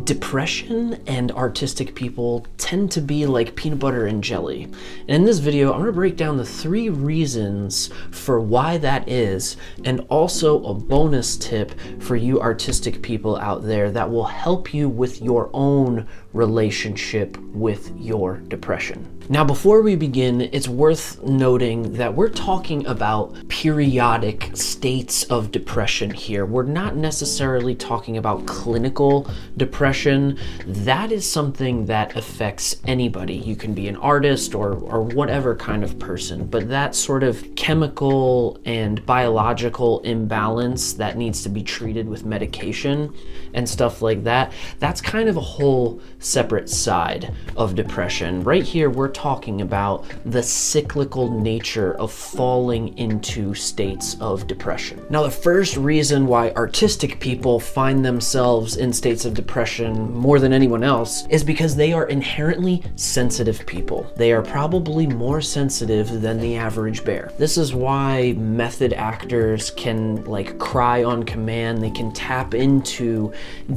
Depression and artistic people tend to be like peanut butter and jelly. And in this video, I'm gonna break down the 3 reasons for why that is, and also a bonus tip for you artistic people out there that will help you with your own relationship with your depression. Now, before we begin, it's worth noting that we're talking about periodic states of depression here. We're not necessarily talking about clinical depression. That is something that affects anybody. You can be an artist or whatever kind of person, but that sort of chemical and biological imbalance that needs to be treated with medication and stuff like that, that's kind of a whole separate side of depression. Right here, we're talking about the cyclical nature of falling into states of depression. Now, the first reason why artistic people find themselves in states of depression more than anyone else is because they are inherently sensitive people. They are probably more sensitive than the average bear. This is why method actors can cry on command. They can tap into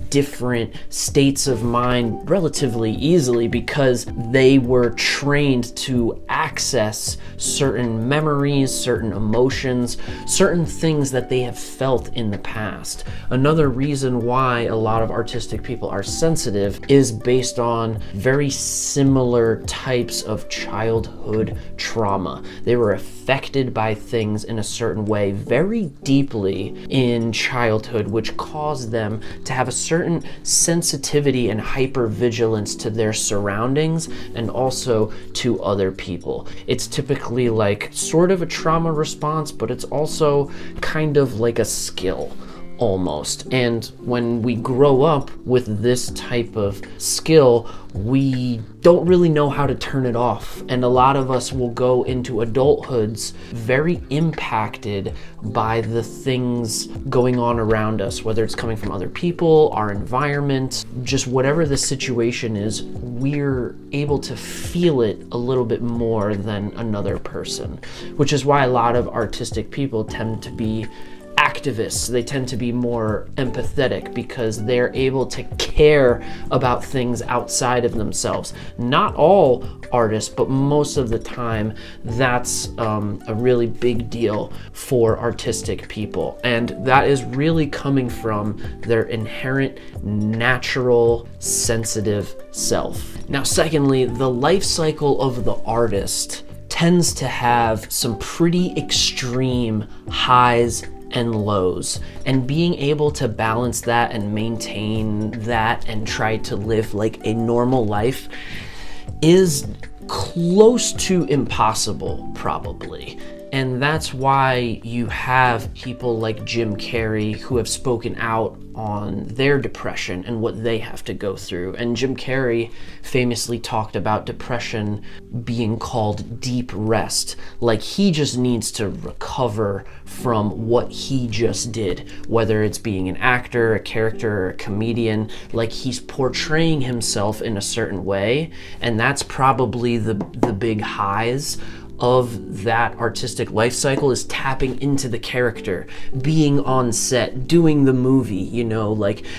different states of mind relatively easily because they were trained to access certain memories, certain emotions, certain things that they have felt in the past. Another reason why a lot of artistic people are sensitive is based on very similar types of childhood trauma. They were affected by things in a certain way very deeply in childhood, which caused them to have a certain sensitivity and hypervigilance to their surroundings and also to other people. It's typically sort of a trauma response, but it's also kind of like a skill almost. And when we grow up with this type of skill, we don't really know how to turn it off. And a lot of us will go into adulthoods very impacted by the things going on around us, whether it's coming from other people, our environment, just whatever the situation is, we're able to feel it a little bit more than another person, which is why a lot of artistic people tend to be activists. They tend to be more empathetic because they're able to care about things outside of themselves. Not all artists, but most of the time, that's a really big deal for artistic people. And that is really coming from their inherent, natural, sensitive self. Now, secondly, the life cycle of the artist tends to have some pretty extreme highs and lows, and being able to balance that and maintain that and try to live like a normal life is close to impossible, probably. And that's why you have people like Jim Carrey who have spoken out on their depression and what they have to go through. And Jim Carrey famously talked about depression being called deep rest. Like he just needs to recover from what he just did, whether it's being an actor, a character, or a comedian. Like he's portraying himself in a certain way, and that's probably the big highs of that artistic life cycle, is tapping into the character, being on set, doing the movie,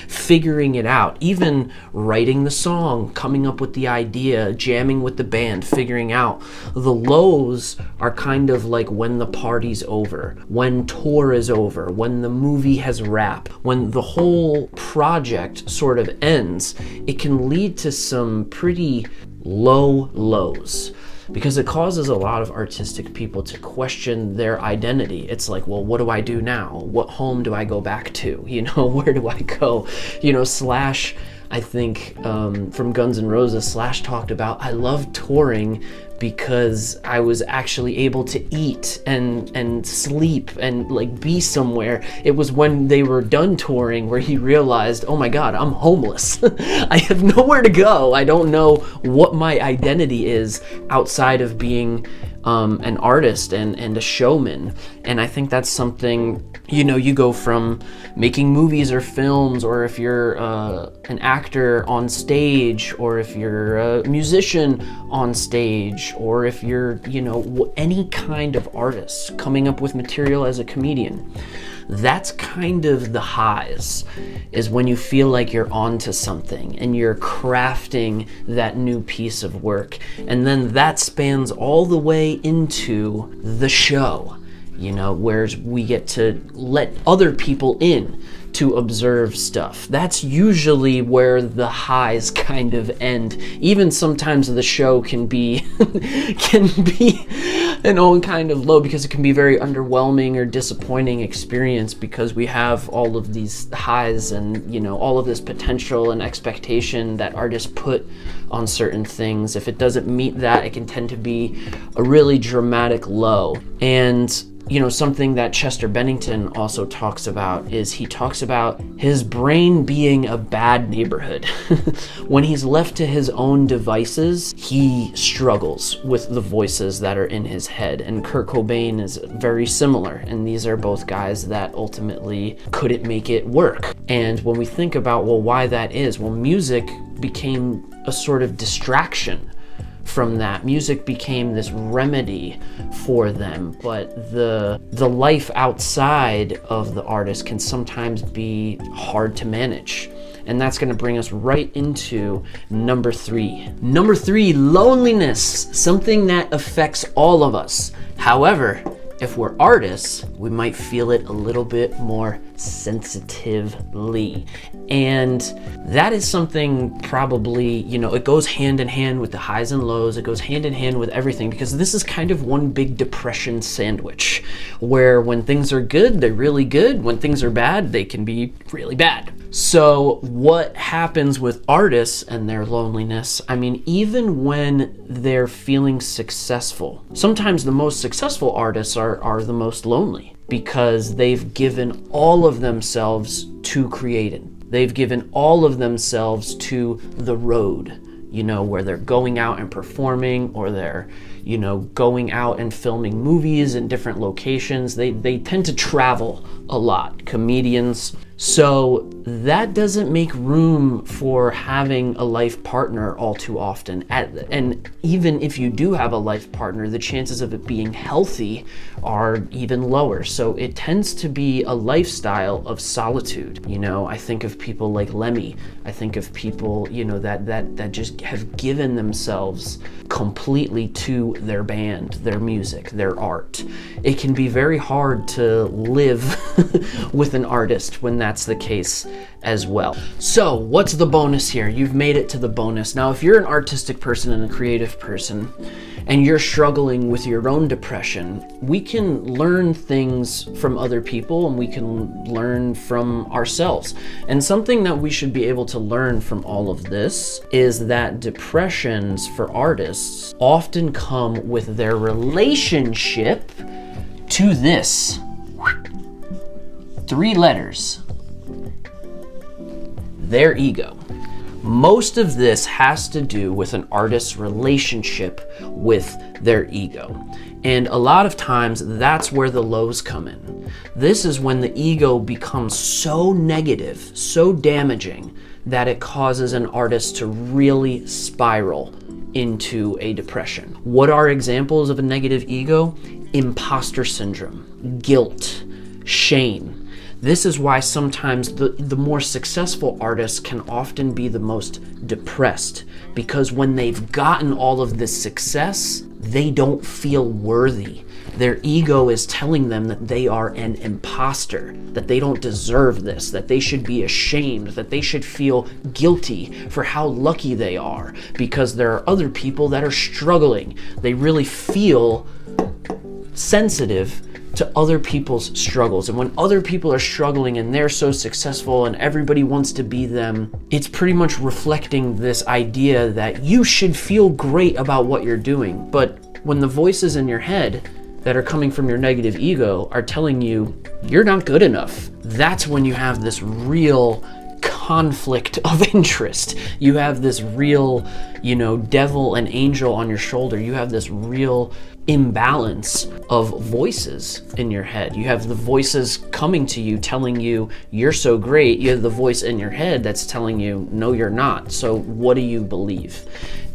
figuring it out, even writing the song, coming up with the idea, jamming with the band, figuring out. The lows are kind of like when the party's over, when tour is over, when the movie has wrapped, when the whole project sort of ends. It can lead to some pretty low lows, because it causes a lot of artistic people to question their identity. It's like, well, what do I do now? What home do I go back to? Where do I go? Slash, I think from Guns N' Roses, Slash talked about, I love touring because I was actually able to eat and sleep and be somewhere. It was when they were done touring where he realized, oh my God, I'm homeless. I have nowhere to go. I don't know what my identity is outside of being an artist and a showman. And I think that's something You know, you go from making movies or films, or if you're an actor on stage, or if you're a musician on stage, or if you're, you know, any kind of artist coming up with material as a comedian. That's kind of the highs, is when you feel like you're onto something and you're crafting that new piece of work. And then that spans all the way into the show, you know, where we get to let other people in to observe stuff. That's usually where the highs kind of end. Even sometimes the show can be an own kind of low, because it can be very underwhelming or disappointing experience, because we have all of these highs and, you know, all of this potential and expectation that artists put on certain things. If it doesn't meet that, it can tend to be a really dramatic low. And you know, something that Chester Bennington also talks about is he talks about his brain being a bad neighborhood. When he's left to his own devices, he struggles with the voices that are in his head. And Kurt Cobain is very similar. And these are both guys that ultimately couldn't make it work. And when we think about, well, why that is, well, music became a sort of distraction from that. Music became this remedy for them, but the life outside of the artist can sometimes be hard to manage. And that's going to bring us right into number 3. Number 3, loneliness, something that affects all of us. However, if we're artists, we might feel it a little bit more sensitively. And that is something probably, you know, it goes hand in hand with the highs and lows. It goes hand in hand with everything, because this is kind of one big depression sandwich, where when things are good, they're really good. When things are bad, they can be really bad. So what happens with artists and their loneliness? I mean, even when they're feeling successful, sometimes the most successful artists are the most lonely, because they've given all of themselves to creating. They've given all of themselves to the road, you know, where they're going out and performing, or they're, you know, going out and filming movies in different locations. They tend to travel a lot, comedians. So that doesn't make room for having a life partner all too often. And even if you do have a life partner, the chances of it being healthy are even lower. So it tends to be a lifestyle of solitude. You know, I think of people like Lemmy. I think of people, you know, that just have given themselves completely to their band, their music, their art. It can be very hard to live with an artist when that's the case as well. So what's the bonus here? You've made it to the bonus. Now, if you're an artistic person and a creative person, and you're struggling with your own depression, we can learn things from other people, and we can learn from ourselves. And something that we should be able to learn from all of this is that depressions for artists often come with their relationship to this. 3 letters. Their ego. Most of this has to do with an artist's relationship with their ego. And a lot of times that's where the lows come in. This is when the ego becomes so negative, so damaging, that it causes an artist to really spiral into a depression. What are examples of a negative ego? Imposter syndrome, guilt, shame. This is why sometimes the more successful artists can often be the most depressed, because when they've gotten all of this success, they don't feel worthy. Their ego is telling them that they are an imposter, that they don't deserve this, that they should be ashamed, that they should feel guilty for how lucky they are, because there are other people that are struggling. They really feel sensitive to other people's struggles. And when other people are struggling and they're so successful and everybody wants to be them, it's pretty much reflecting this idea that you should feel great about what you're doing. But when the voices in your head that are coming from your negative ego are telling you you're not good enough, that's when you have this real conflict of interest. You have this real, you know, devil and angel on your shoulder. You have this real imbalance of voices in your head. You have the voices coming to you telling you you're so great. You have the voice in your head that's telling you no, you're not. So what do you believe?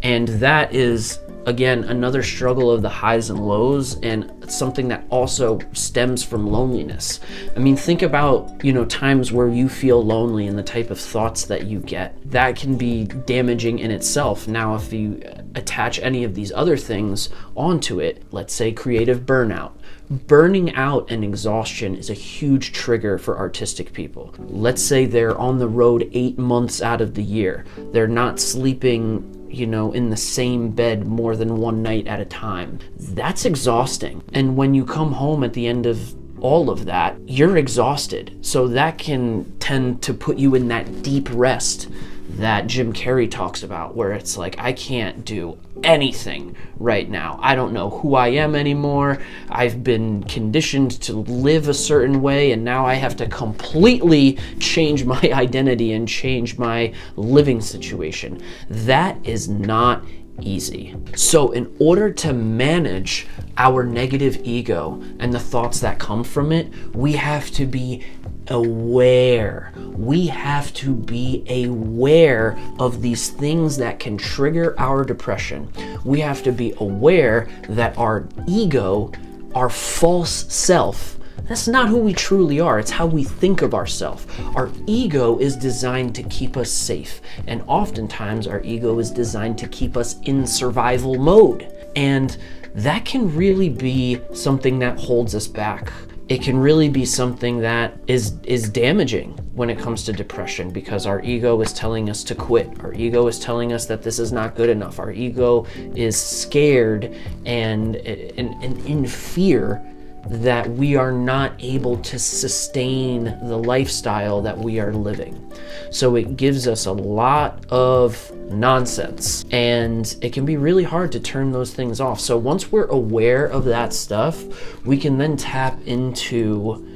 And that is, again, another struggle of the highs and lows, and something that also stems from loneliness. I mean, think about, times where you feel lonely and the type of thoughts that you get. That can be damaging in itself. Now, if you attach any of these other things onto it, let's say creative burnout. Burning out and exhaustion is a huge trigger for artistic people. Let's say they're on the road 8 months out of the year. They're not sleeping in the same bed more than one night at a time. That's exhausting. And when you come home at the end of all of that, you're exhausted. So that can tend to put you in that deep rest that Jim Carrey talks about, where it's like, I can't do anything right now. I don't know who I am anymore. I've been conditioned to live a certain way, and now I have to completely change my identity and change my living situation. That is not easy. So in order to manage our negative ego and the thoughts that come from it, we have to be aware. We have to be aware of these things that can trigger our depression. We have to be aware that our ego, our false self, that's not who we truly are. It's how we think of ourselves. Our ego is designed to keep us safe. And oftentimes our ego is designed to keep us in survival mode. And that can really be something that holds us back. It can really be something that is damaging when it comes to depression, because our ego is telling us to quit. Our ego is telling us that this is not good enough. Our ego is scared and in fear that we are not able to sustain the lifestyle that we are living. So it gives us a lot of nonsense, and it can be really hard to turn those things off. So once we're aware of that stuff, we can then tap into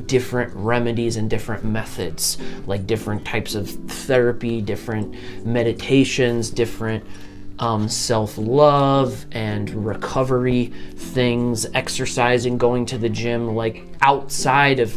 different remedies and different methods, like different types of therapy, different meditations, different self-love and recovery things, exercising, going to the gym, like outside of,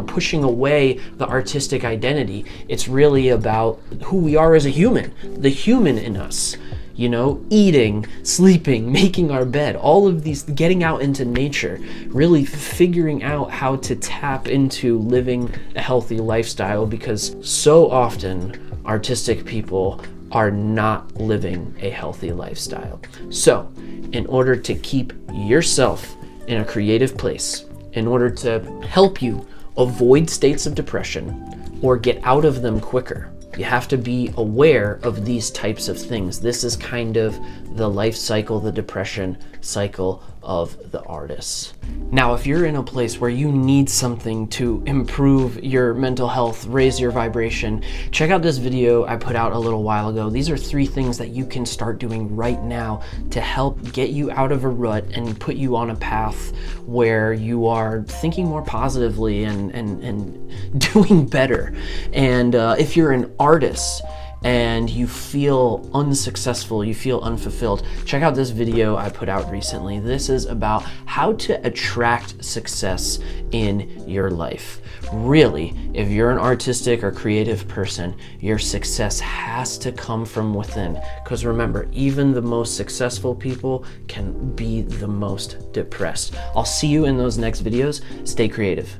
pushing away the artistic identity. It's really about who we are as a human, the human in us, eating, sleeping, making our bed, all of these, getting out into nature, really figuring out how to tap into living a healthy lifestyle, because so often artistic people are not living a healthy lifestyle. So, in order to keep yourself in a creative place, in order to help you avoid states of depression or get out of them quicker, you have to be aware of these types of things. This is kind of the life cycle, the depression cycle of the artist. Now, if you're in a place where you need something to improve your mental health, raise your vibration, check out this video I put out a little while ago. These are 3 things that you can start doing right now to help get you out of a rut and put you on a path where you are thinking more positively and doing better. And if you're an artist and you feel unsuccessful, you feel unfulfilled, check out this video I put out recently. This is about how to attract success in your life. Really, if you're an artistic or creative person, your success has to come from within. Because remember, even the most successful people can be the most depressed. I'll see you in those next videos. Stay creative.